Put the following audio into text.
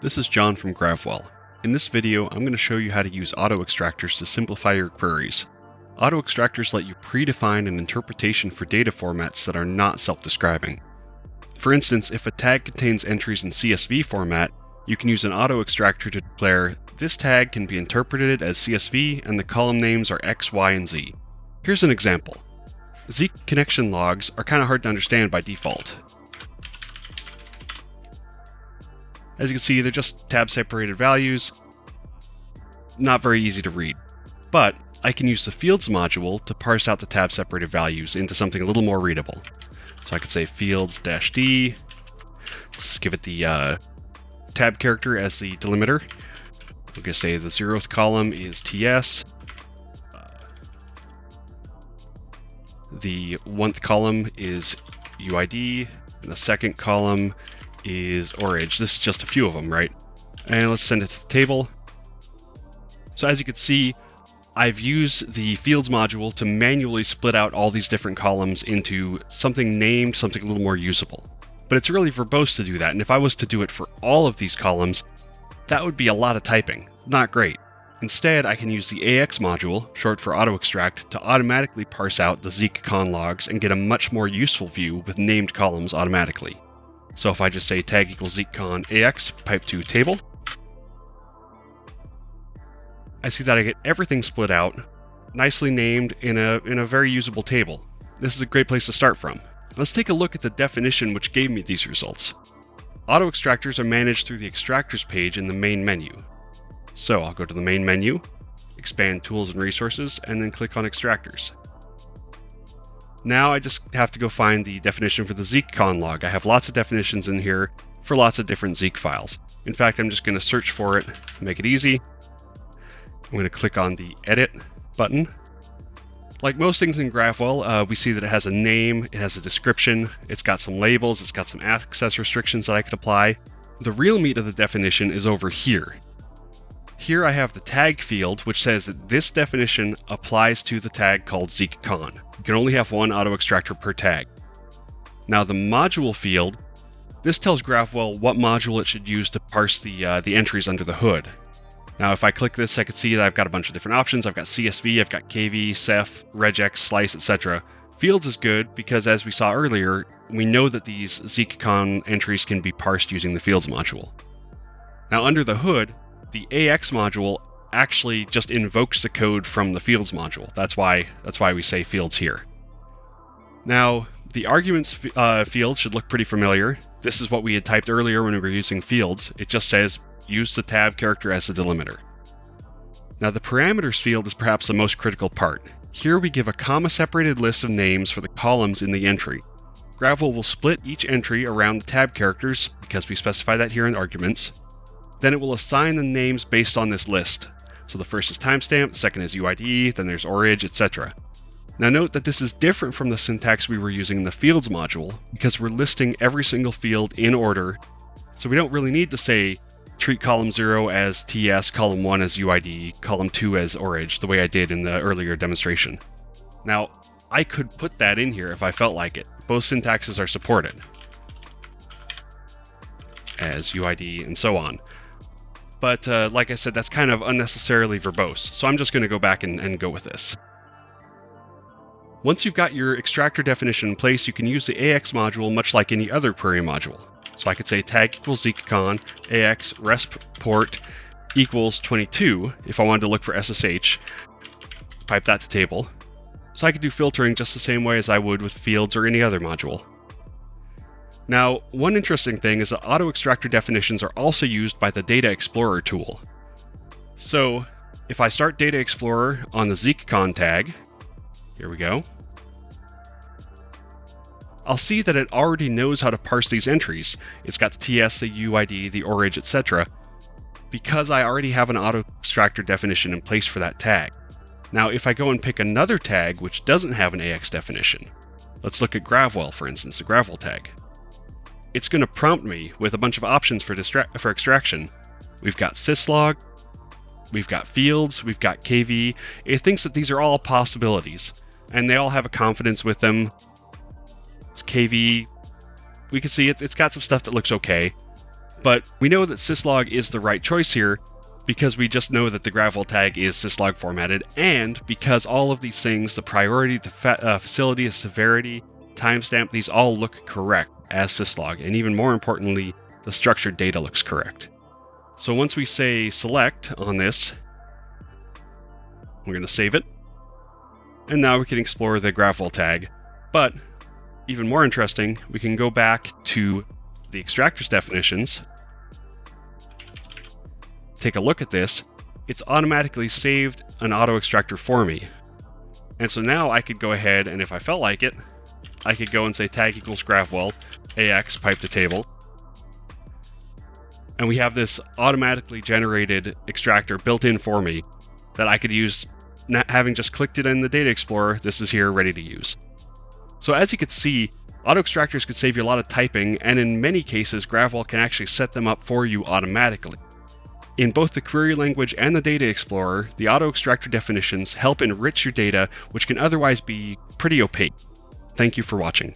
This is John from Gravwell. In this video, I'm going to show you how to use auto-extractors to simplify your queries. Auto-extractors let you predefine an interpretation for data formats that are not self-describing. For instance, if a tag contains entries in CSV format, you can use an auto-extractor to declare, this tag can be interpreted as CSV and the column names are X, Y, and Z. Here's an example. Zeek connection logs are kind of hard to understand by default. As you can see, they're just tab-separated values, not very easy to read. But I can use the fields module to parse out the tab-separated values into something a little more readable. So I could say fields-d, let's give it the tab character as the delimiter. We're going to say the 0th column is TS, the 1th column is UID, and the 2nd column is orig. This is just a few of them, right? And let's send it to the table. So as you can see, I've used the fields module to manually split out all these different columns into something named, something a little more usable. But it's really verbose to do that, and if I was to do it for all of these columns, that would be a lot of typing. Not great. Instead, I can use the AX module, short for auto-extract, to automatically parse out the Zeek con logs and get a much more useful view with named columns automatically. So if I just say tag equals ZeekCon AX, pipe to table, I see that I get everything split out, nicely named in a very usable table. This is a great place to start from. Let's take a look at the definition which gave me these results. Auto-extractors are managed through the Extractors page in the main menu. So I'll go to the main menu, expand Tools and Resources, and then click on Extractors. Now I just have to go find the definition for the Zeek con log. I have lots of definitions in here for lots of different Zeek files. In fact, I'm just going to search for it, make it easy. I'm going to click on the Edit button. Like most things in Gravwell, we see that it has a name, it has a description, it's got some labels, it's got some access restrictions that I could apply. The real meat of the definition is over here. Here I have the tag field, which says that this definition applies to the tag called ZeekCon. You can only have one auto-extractor per tag. Now the module field, this tells Gravwell what module it should use to parse the entries under the hood. Now if I click this, I can see that I've got a bunch of different options. I've got CSV, I've got KV, Ceph, regex, slice, etc. Fields is good because, as we saw earlier, we know that these ZeekCon entries can be parsed using the fields module. Now under the hood, the AX module actually just invokes the code from the fields module. That's why we say fields here. Now, the arguments field should look pretty familiar. This is what we had typed earlier when we were using fields. It just says, use the tab character as the delimiter. Now, the parameters field is perhaps the most critical part. Here we give a comma-separated list of names for the columns in the entry. Gravwell will split each entry around the tab characters, because we specify that here in arguments. Then it will assign the names based on this list. So the first is timestamp, the second is UID, then there's orig, etc. Now note that this is different from the syntax we were using in the fields module, because we're listing every single field in order, so we don't really need to say treat column 0 as TS, column 1 as UID, column 2 as orig, the way I did in the earlier demonstration. Now, I could put that in here if I felt like it. Both syntaxes are supported, as UID and so on. But like I said, that's kind of unnecessarily verbose, so I'm just going to go back and go with this. Once you've got your extractor definition in place, you can use the AX module much like any other query module. So I could say tag equals ZeekCon AX resp port equals 22 if I wanted to look for SSH, pipe that to table. So I could do filtering just the same way as I would with fields or any other module. Now, one interesting thing is that auto-extractor definitions are also used by the Data Explorer tool. So, if I start Data Explorer on the ZeekCon tag, here we go, I'll see that it already knows how to parse these entries. It's got the TS, the UID, the orig, etc., because I already have an auto-extractor definition in place for that tag. Now, if I go and pick another tag which doesn't have an AX definition, let's look at Gravwell, for instance, the Gravwell tag. It's going to prompt me with a bunch of options for extraction. We've got syslog, we've got fields, we've got KV. It thinks that these are all possibilities, and they all have a confidence with them. It's KV. We can see it's got some stuff that looks okay. But we know that syslog is the right choice here because we just know that the Gravwell tag is syslog formatted, and because all of these things, the priority, the facility, the severity, timestamp, these all look correct as syslog, and even more importantly, the structured data looks correct. So once we say select on this, we're going to save it, and now we can explore the Gravwell tag. But even more interesting, we can go back to the Extractors definitions, take a look at this. It's automatically saved an auto extractor for me. And so now I could go ahead, and if I felt like it, I could go and say tag equals Gravwell, AX pipe to table. And we have this automatically generated extractor built in for me that I could use, not having just clicked it in the Data Explorer. This is here ready to use. So as you can see, auto extractors could save you a lot of typing, and in many cases, Gravwell can actually set them up for you automatically. In both the query language and the Data Explorer, the auto extractor definitions help enrich your data, which can otherwise be pretty opaque. Thank you for watching.